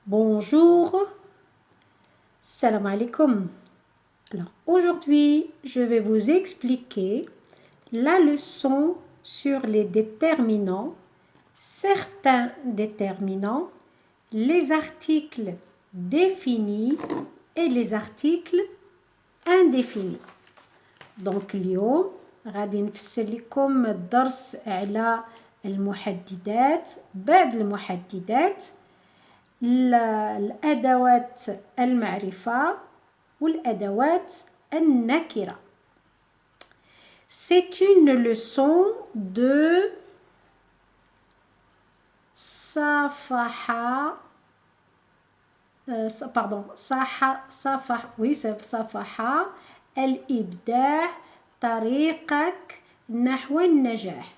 Bonjour, salam alaikum. Alors aujourd'hui, je vais vous expliquer la leçon sur les déterminants, certains déterminants, les articles définis et les articles indéfinis. Donc اليوم غادي نفسر لكم الدرس على المحددات. بعد المحددات الأدوات المعرفة والأدوات النكرة. C'est une leçon de صفحة صفحة الإبداع طريقك نحو النجاح.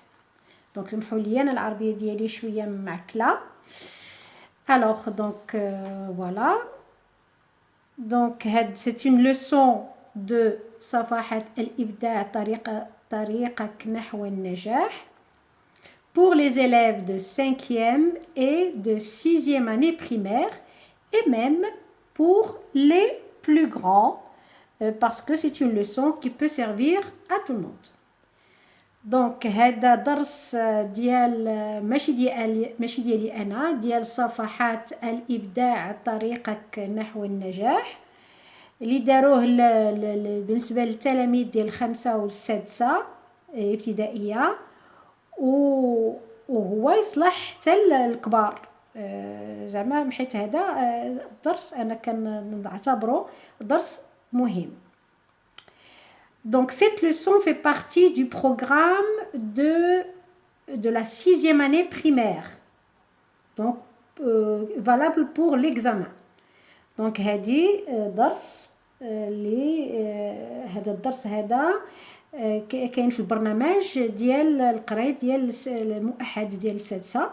دونك سمحوا لي أنا العربية ديالي شوية معكلة. Alors, donc, voilà. Donc, c'est une leçon de صفحة الإبداع طريقك نحو النجاح pour les élèves de 5e et de 6e année primaire et même pour les plus grands parce que c'est une leçon qui peut servir à tout le monde. دونك هذا درس ديال ماشي ديالي انا ديال صفحات الابداع طريقك نحو النجاح اللي داروه بالنسبه للتلاميذ ديال الخامسه والسادسه ابتدائيه وهو يصلح حتى الكبار زعما حيت هذا الدرس انا كنعتبره درس مهم. Donc cette leçon fait partie du programme de la 6e année primaire. Donc valable pour l'examen. Donc هذه درس هذا الدرس هذا كاين في البرنامج ديال القرايه ديال المؤهل ديال السادسه.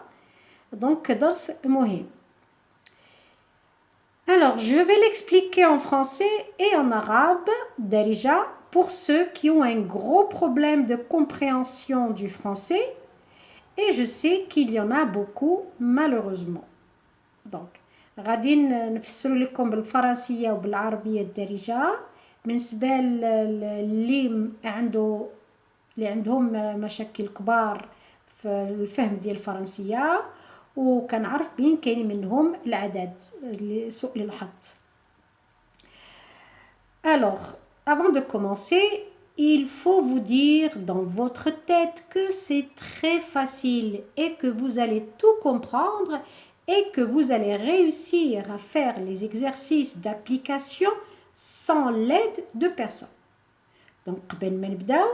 Donc درس مهم. Alors je vais l'expliquer en français et en arabe déjà pour ceux qui ont un gros problème de compréhension du français et je sais qu'il y en a beaucoup malheureusement. Donc غادي نفسر لكم بالفرنسيه وبالعربيه الدارجه بالنسبه اللي عندهم مشاكل كبار في الفهم ديال الفرنسيه وكنعرف بين كاين منهم العدد اللي سوء للحظ. Alors avant de commencer, il faut vous dire dans votre tête que c'est très facile et que vous allez tout comprendre et que vous allez réussir à faire les exercices d'application sans l'aide de personne. Donc قبل ما نبداو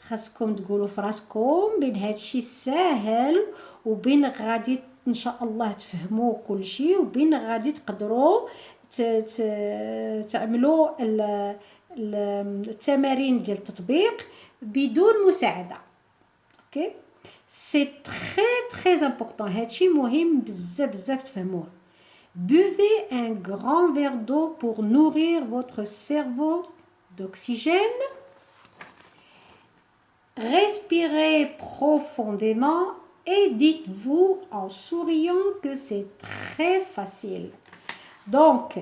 خاصكم تقولوا في راسكم بين هادشي ساهل وبين غادي ان شاء الله تفهموا كل شيء وبين غادي تقدروا تعملوا التمارين ديال التطبيق بدون مساعده. اوكي c'est très important. هادشي مهم بزاف تفهموه. Buvez un grand verre d'eau pour nourrir votre cerveau d'oxygène. Respirez profondément et dites-vous en souriant que c'est très facile. Donc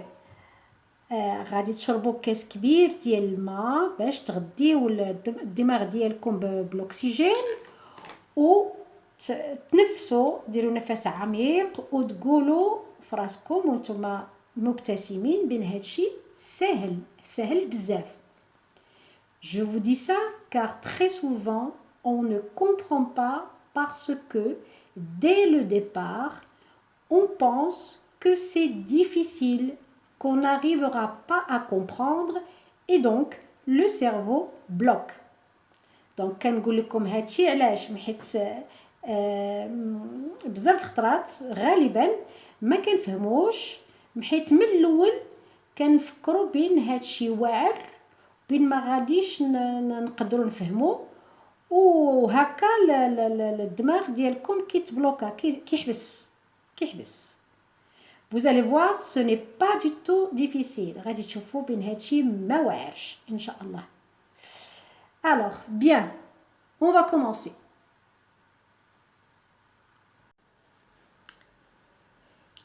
غادي تشربوا كاس كبير ديال الماء باش تغديو الدماغ ديالكم بالاكسجين وتنفسوا ديروا نفس عميق وتقولوا فراسكم وانتم مبتسمين بين هادشي سهل بزاف. Je vous dis ça car très souvent on ne comprend pas parce que dès le départ on pense que c'est difficile, qu'on n'arrivera pas à comprendre et donc le cerveau bloque. Donc كنقول لكم هادشي علاش حيت بزاف الخطرات غالبا ما كنفهموش حيت من الاول كنفكروا بين هادشي واعر بين ما غاديش نقدروا نفهموا وهكا الدماغ ديالكم كيتبلوكا كيحبس. Vous allez voir, ce n'est pas du tout difficile. غادي تشوفوا بين هادشي ما واعرش ان شاء الله. Alors, bien, on va commencer.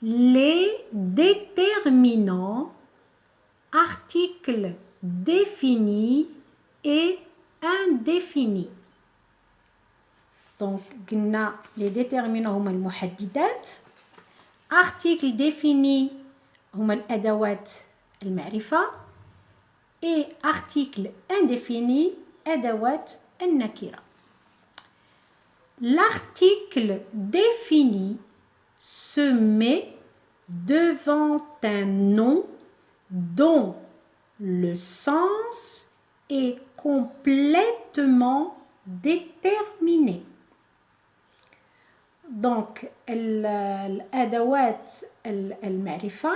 les déterminants, articles définis et indéfinis. Donc, قلنا les déterminants هما المحددات. articles définis هما الأدوات المعرفة. et articles indéfinis أدوات النكرة. L'article défini se met devant un nom dont le sens est complètement déterminé. Donc, الأدوات المعرفة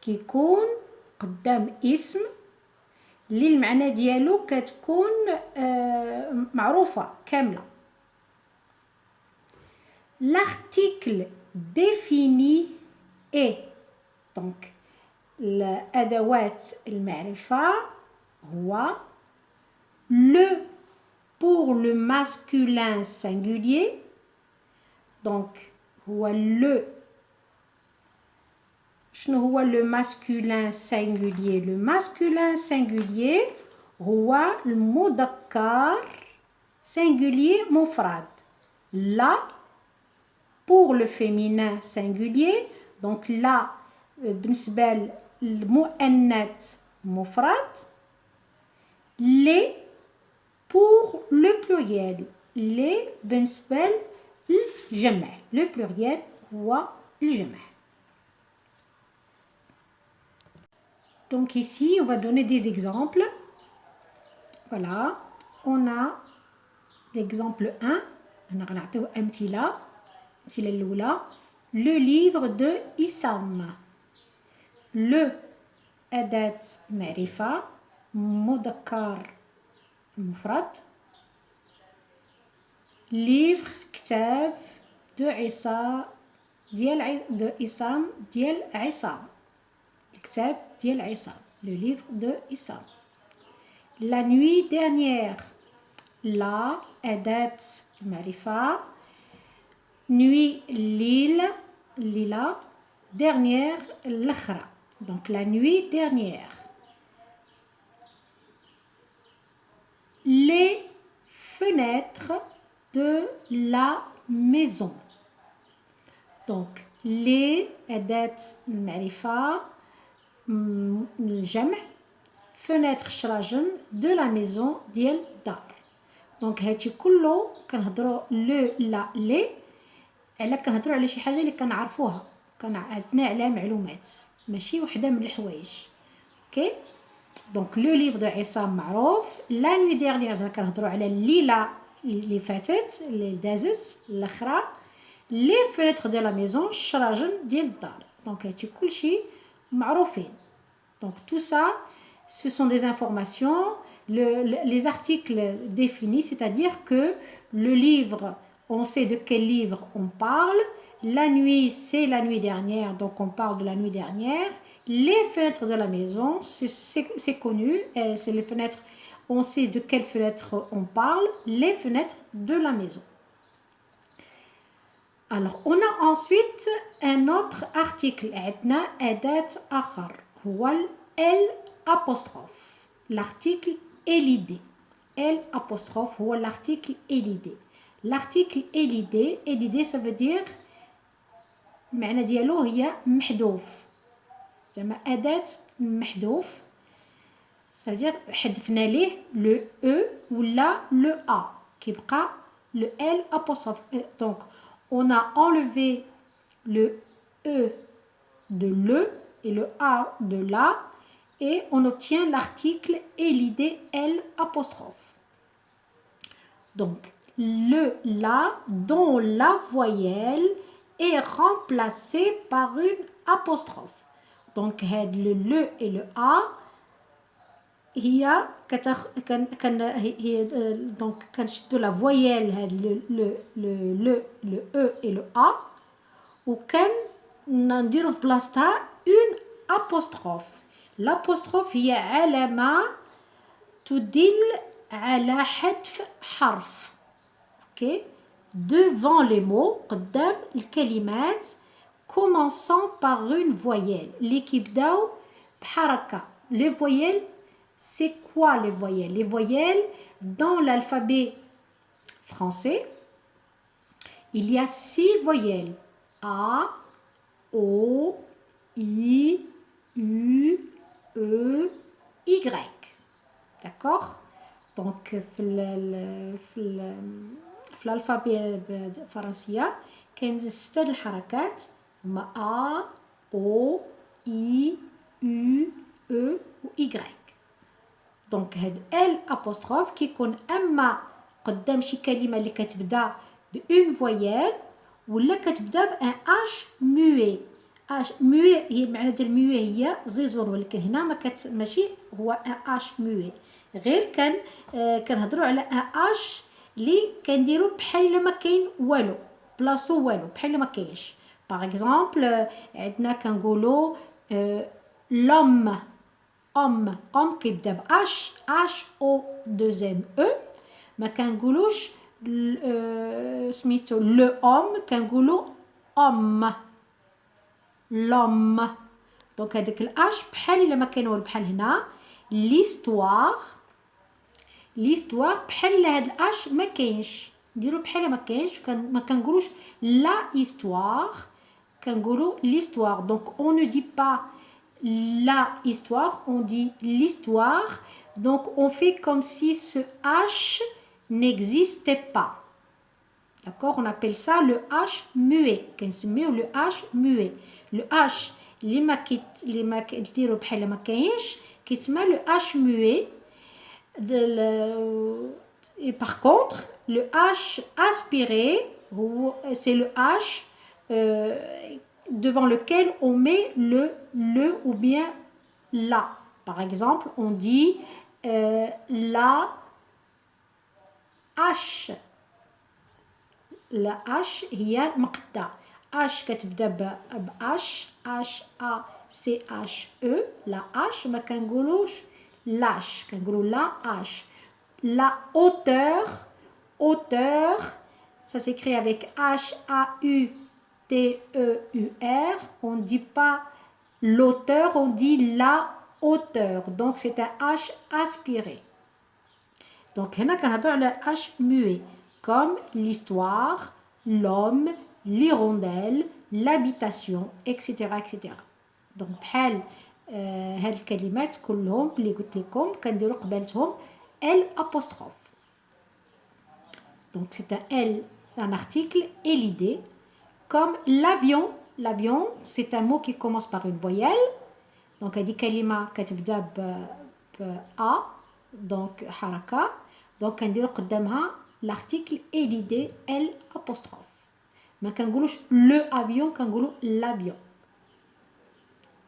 كيكون قدام اسم اللي المعنى ديالو كتكون معروفة كاملة. L'article défini est donc الأدوات المعرفة هو le pour le masculin singulier. Donc هو le شنو هو le masculin singulier? Le masculin singulier هو المذكر singulier مفرد. La pour le féminin singulier. Donc là بالنسبة للمؤنث مفرد. Les pour le pluriel. Les بالنسبة للجمع. Le pluriel هو الجمع. Donc ici, on va donner des exemples. Voilà, on a l'exemple 1. On a أمثلة الأولى. Le livre de Issam. Le أداة معرفة مذكر مفرد. Livre كتاب de عصام de Issam ديال عصام. الكتاب ديال عصام. Le livre de Issam. La nuit dernière. La أداة معرفة. Nuit الليلة. Dernière الأخرى. Donc la nuit dernière. Les fenêtres de la maison. Donc les أداة المعرفة الجمع. fenêtre شراجم de la maison ديال الدار. دونك هادشي كله كنهضروا لو لا لي على كنهضروا على شي حاجه اللي كنعرفوها عندنا على معلومات ماشي وحده من الحوايج. اوكي دونك لو ليفر دو عصام معروف. لا نوي ديرنيير كنهضروا على الليله اللي فاتت اللي دازت الاخرى. لي فينيتر دو لا ميزون الشراجم ديال الدار. دونك هادشي كلشي معروفين. Donc tout ça, ce sont des informations, les articles définis, c'est-à-dire que le livre, on sait de quel livre on parle. La nuit, c'est la nuit dernière, donc on parle de la nuit dernière. Les fenêtres de la maison, c'est connu, c'est les fenêtres, on sait de quelles fenêtres on parle. Les fenêtres de la maison. Alors, on a ensuite un autre article, عندنا أداة آخر. هو L apostrophe. L'article et l'idée. L apostrophe هو l'article et l'idée. L'article et l'idée. Et l'idée ça veut dire معنى ديالو هي محذوف. زعما أداة محذوف. Ça veut dire حذفنا ليه le E ولا le A. كيبقى le L apostrophe. Donc on a enlevé le E de le et le A de la et on obtient l'article et l'idée L apostrophe. Donc le la dont la voyelle est remplacée par une apostrophe. Donc le et le A هي هي donc كنشدو la voyelle هاد le E et le A وكان نديرو في بلاصتها une apostrophe. L'apostrophe هي علامة تدل على حذف حرف. اوكي devant les mots قدام الكلمات commençant par une voyelle. Les kibdao bharaka. Les voyelles, c'est quoi les voyelles? Les voyelles, dans l'alphabet français, il y a 6 voyelles. A, O, I, U, E, Y. D'accord? Donc, في l'alphabet الفرنسية كاين 6 الحركات هما A, O, I, U, E و Y. دونك هاد ال apostrophe كيكون اما قدام شي كلمه اللي كتبدا بون فويال ولا كتبدا بان اش موي. اش موي هي معنى ديال موي هي زيزون، ولكن هنا ماشي هو ان اش موي، غير كنهضروا على ان اش اللي كنديروا بحال ما كاين والو، بلاصو والو، بحال ما كاينش. باغ اكزومبل عندنا كنقولوا لوم، ام كيبدا ب اش، اش او دوزيام او. ما كنقولوش سميتو لو ام، كنقولوا ام، لوم. دونك هذاك الاش بحال الا ما كاين والو، بحال هنا ليستوار بحال هاد الاش ما كاينش، نديرو بحال ما كاينش. ما كنقولوش لا هيستوار، كنقولوا l'histoire. Donc on ne dit pas la histoire, on dit l'histoire. Donc on fait comme si ce H n'existait pas. D'accord? On appelle ça le H muet. كنسميو le H muet. Le H اللي ما كديرو بحال ما كاينش كيتسمى le H muet. Et par contre, le H aspiré, c'est le H devant lequel on met le ou bien la. Par exemple, on dit la H. La H هي مقدة. H كتبدا ب H A C H E. La H ما كنقولوش لاش، كنقولوا لا H. La hauteur, ça s'écrit avec H-A-U-T-E-U-R. On ne dit pas l'auteur, on dit la hauteur. Donc c'est un H aspiré. Donc هنا كنهضروا على H muet, comme l'histoire, l'homme, l'hirondelle, l'habitation, etc. etc. Donc بحال هاد الكلمات كلهم اللي قلت لكم كنديروا قبالتهم L apostrophe. Donc c'est un L, un article et l'idée. Comme l'avion. L'avion, c'est un mot qui commence par une voyelle. Donc هذه كلمة كتبدا ب A, donc حركة. Donc كنديروا قدامها l'article et l'idée L apostrophe. ما كنقولوش le avion، كنقولوا l'avion.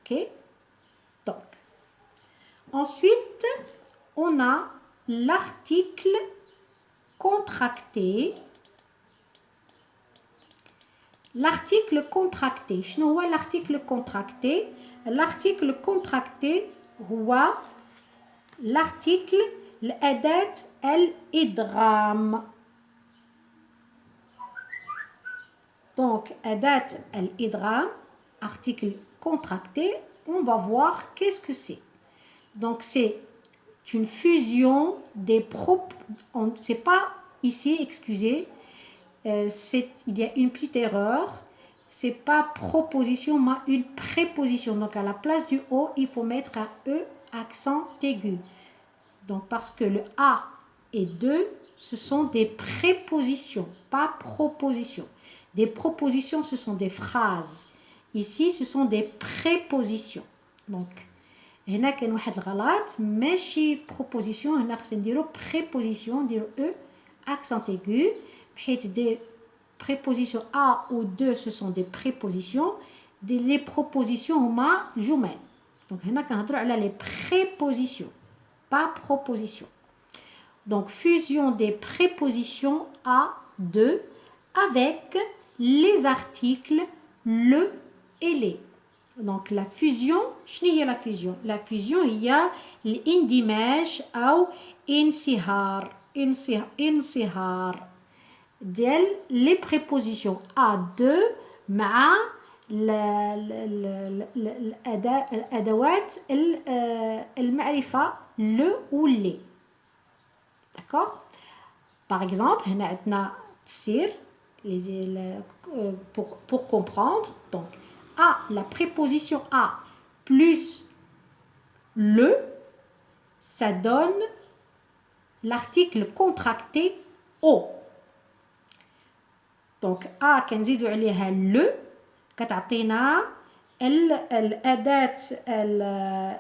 OK? Donc ensuite on a l'article contracté. L'article contracté. شنو هو l'article contracté? L'article contracté هو l'article الأداة الإدغام. Donc أداة الإدغام، article contracté, on va voir qu'est-ce que c'est. Donc c'est une fusion des c'est pas ici, excusez, il y a une petite erreur, c'est pas proposition mais une préposition. Donc à la place du O il faut mettre un E accent aigu. Donc parce que le A et 2 ce sont des prépositions, pas propositions. Des propositions ce sont des phrases, ici ce sont des prépositions. Donc هنا كاين واحد الغلط، ماشي بروبوزيسيون، هنا خصنا نديرو بريبوزيسيون، نديرو او accent aigu، حيت دي prépositions A ou 2 ce sont des prépositions. Les propositions هما جمل. Donc هنا كنهضروا على les prépositions pas propositions. Donc fusion des prépositions A 2 avec les articles le et les. Donc la fusion, شنو هي la fusion? La fusion هي الاندماج أو انصهار ديال les prépositions A2 مع الأدوات المعرفة le ou les. D'accord? Par exemple, هنا عندنا تفسير pour comprendre. Donc, la préposition à plus le, ça donne l'article contracté au. Donc, كنزيدو عليها le كتعطينا الأداة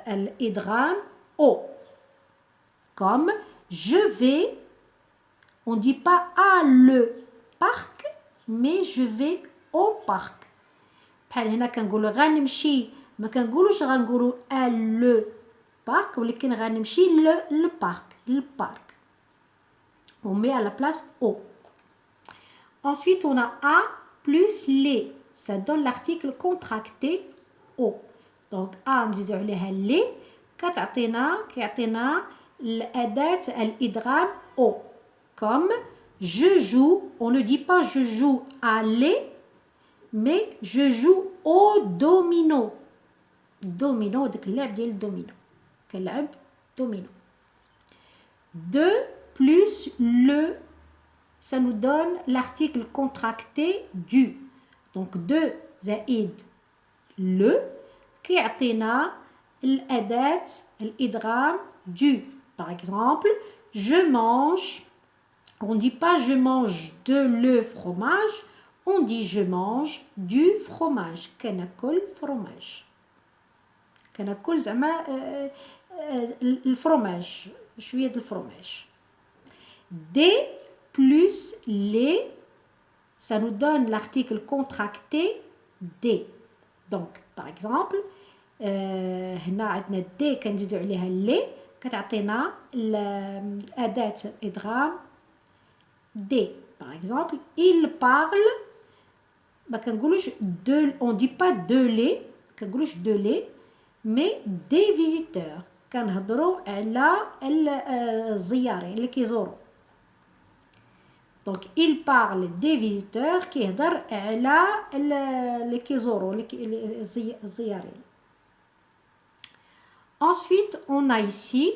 الإدغام au. Comme je vais, on ne dit pas à le parc, mais je vais au parc. بحال هنا كنقولوا غنمشي ما كنقولوش غنقولوا à le parc ولكن غنمشي le parc. On met à la place au. Ensuite, on a à plus les. Ça donne l'article contracté au. Donc, à نزيدو عليها les كيعطينا الأداة الإدغام au. Comme je joue, on ne dit pas je joue à les, mais je joue au domino. Domino, داك اللعب ديال الدومينو. كنلعب domino. 2 plus le, ça nous donne l'article contracté du. Donc 2 زائد le كيعطينا الأداة الإدغام du. Par exemple, je mange, on ne dit pas je mange de le fromage, on dit je mange du fromage. كناكل fromage. كناكل زعما الفرomage, شوية الفرomage. Des plus les, ça nous donne l'article contracté des. Donc, par exemple, هنا عندنا des كنزيدو عليها les كتعطينا الأداة إدغام des. Par exemple, il parle, ما كنقولوش de, on dit pas de les, كنقولوش de les, mais des visiteurs. كنهضروا على الزيارين اللي كيزوروا. Donc, il parle des visiteurs كيهضر على اللي كيزوروا الزيارين. Ensuite, on a ici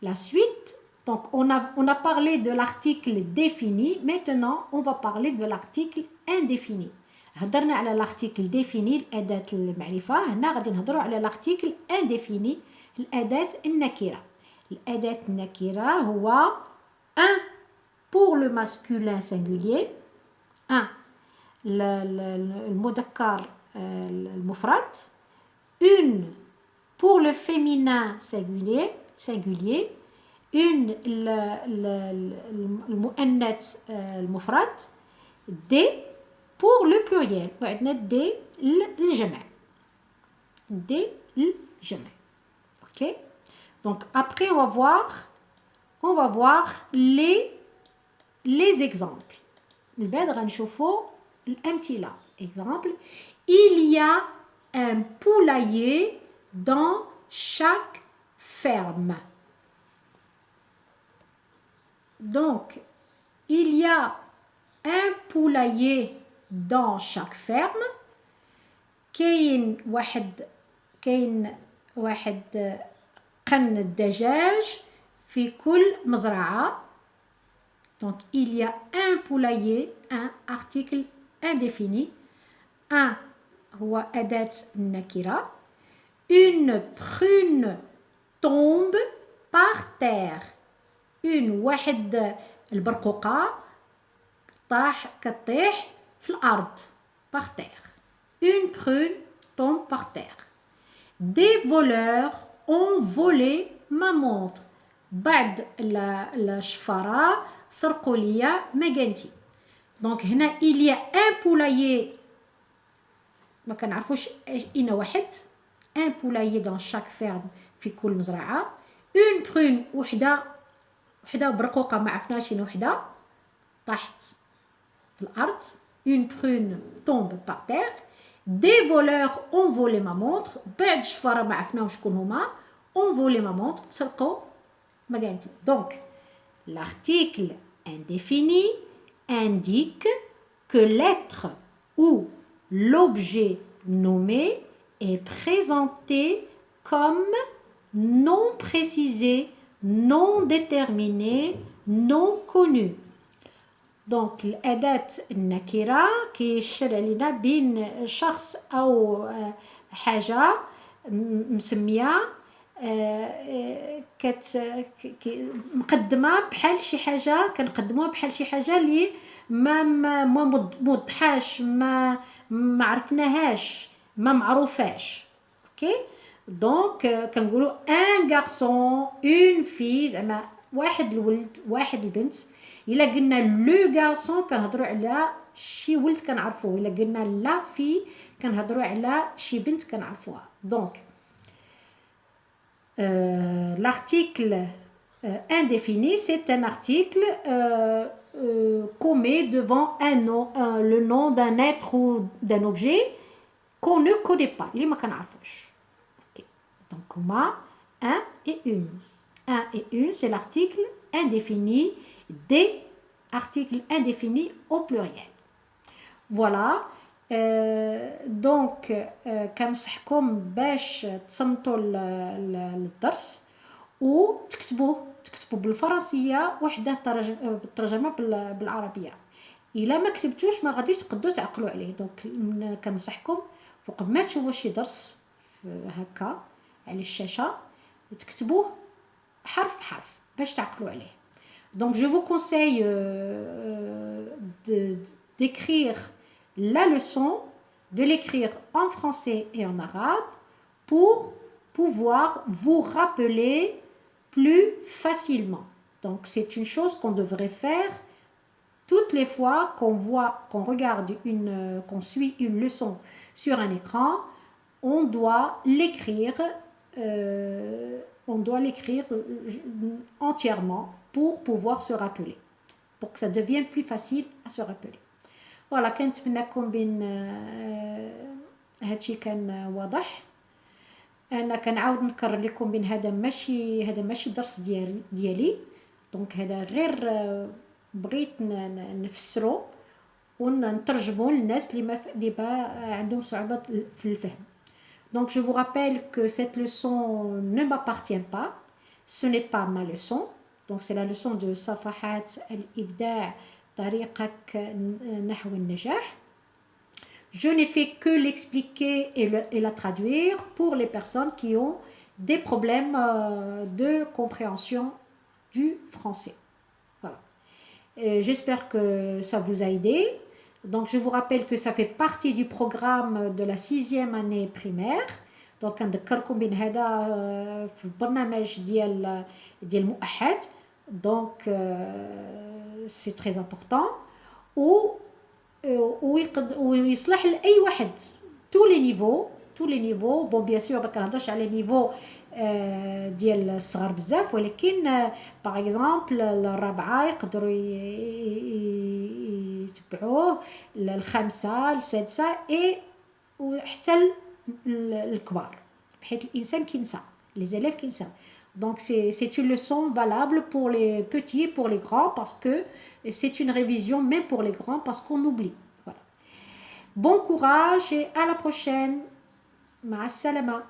la suite. Donc, on a parlé de l'article défini. Maintenant, on va parler de l'article indéfini. هضرنا على l'article défini الأداة المعرفة. هنا غادي نهضروا على l'article indéfini الأداة النكرة. الأداة النكرة هو un pour le masculin singulier, un المذكر المفرد, une pour le féminin singulier, une المؤنث المفرد, des pour le pluriel وعندنا des الجمع. des الجمع. OK? Donc après on va voir les exemples. البعد غنشوفوا الأمثلة. Exemple, il y a un poulailler dans chaque ferme. Donc, il y a un poulailler dans chaque ferme. كاين واحد قن الدجاج في كل مزرعة. Donc, il y a un poulailler, un article indéfini. Un هو أداة النكرة. Une prune tombe par terre. Une واحد البرقوقة كطيح في الأرض. Par terre. Une prune tombe par terre. Des voleurs ont volé ma montre. بعد الشفرة سرقوا ليا مكانتي. دونك هنا il y a un poulailler ما كنعرفوش اين واحد. un poulailler dans chaque ferme في كل مزرعة. une prune وحدة برقوقة ما عرفناش شنو وحدة طاحت في الأرض. une prune tombe par terre. des voleurs ont volé ma montre. بعد شفرة ما عرفناش شكون هما ont volé ma montre سرقوا مكانتي. Donc l'article indéfini indique que l'être ou l'objet nommé est présenté comme non précisé, non déterminé, non connu. دونك الأداة النكرة كيشير علينا بين شخص أو حاجة مسمية مقدمة بحال شي حاجة كنقدموها بحال شي حاجة اللي ما موضحاش ما عرفناهاش ما معروفاش اوكي دونك كنقولوا ان غارسون اون في زعما واحد الولد واحد البنت الا قلنا لو غارسون كنهضروا على شي ولد كنعرفوه الا قلنا لا في كنهضروا على شي بنت كنعرفوها دونك l'article indéfini, c'est un article qu'on met devant un nom, le nom d'un être ou d'un objet qu'on ne connaît pas. Les okay. Donc, moi, un et une. Un et une, c'est l'article indéfini des articles indéfinis au pluriel. Voilà. دونك كنصحكم باش تصنتوا الدرس وتكتبوا بالفرنسيه وحده الترجمه بالعربيه الا ما كتبتوش ما غاديش تقدروا تعقلوا عليه دونك كنصحكم فوق ما تشوفوا شي درس هكا على الشاشه تكتبوه حرف بحرف باش تعقلوا عليه دونك je vous conseille d'écrire la leçon, de l'écrire en français et en arabe pour pouvoir vous rappeler plus facilement. Donc c'est une chose qu'on devrait faire toutes les fois qu'on regarde qu'on suit une leçon sur un écran, on doit l'écrire entièrement pour pouvoir se rappeler, pour que ça devienne plus facile à se rappeler. فوالا كنتمنىكم بين هادشي كان واضح انا كنعاود نكرر لكم بين هذا ماشي درس ديالي دونك هذا غير بغيت نفسرو ونترجمو للناس اللي عندهم صعوبه في الفهم donc je vous rappelle que cette leçon ne m'appartient pas ce n'est pas ma leçon donc c'est la leçon de صفحات الإبداع طريقك نحو النجاح. Je n'ai fait que l'expliquer et la traduire pour les personnes qui ont des problèmes de compréhension du français. Voilà. J'espère que ça vous a aidé. Donc je vous rappelle que ça fait partie du programme de la 6e année primaire. Donc كنذكركم بين هذا في البرنامج ديال المؤحد. Donc c'est très important ويصلح لأي واحد tous les niveaux bon bien sûr ما كنهضرش على نيفو ديال الصغار بزاف ولكن باغ اكزومبل الرابعه يقدروا يتبعوه الخامسه السادسه اي وحتى الكبار بحيث الانسان كينسى les élèves كينسى donc c'est une leçon valable pour les petits et pour les grands parce que c'est une révision même pour les grands parce qu'on oublie. Voilà. Bon courage et à la prochaine. مع السلامة.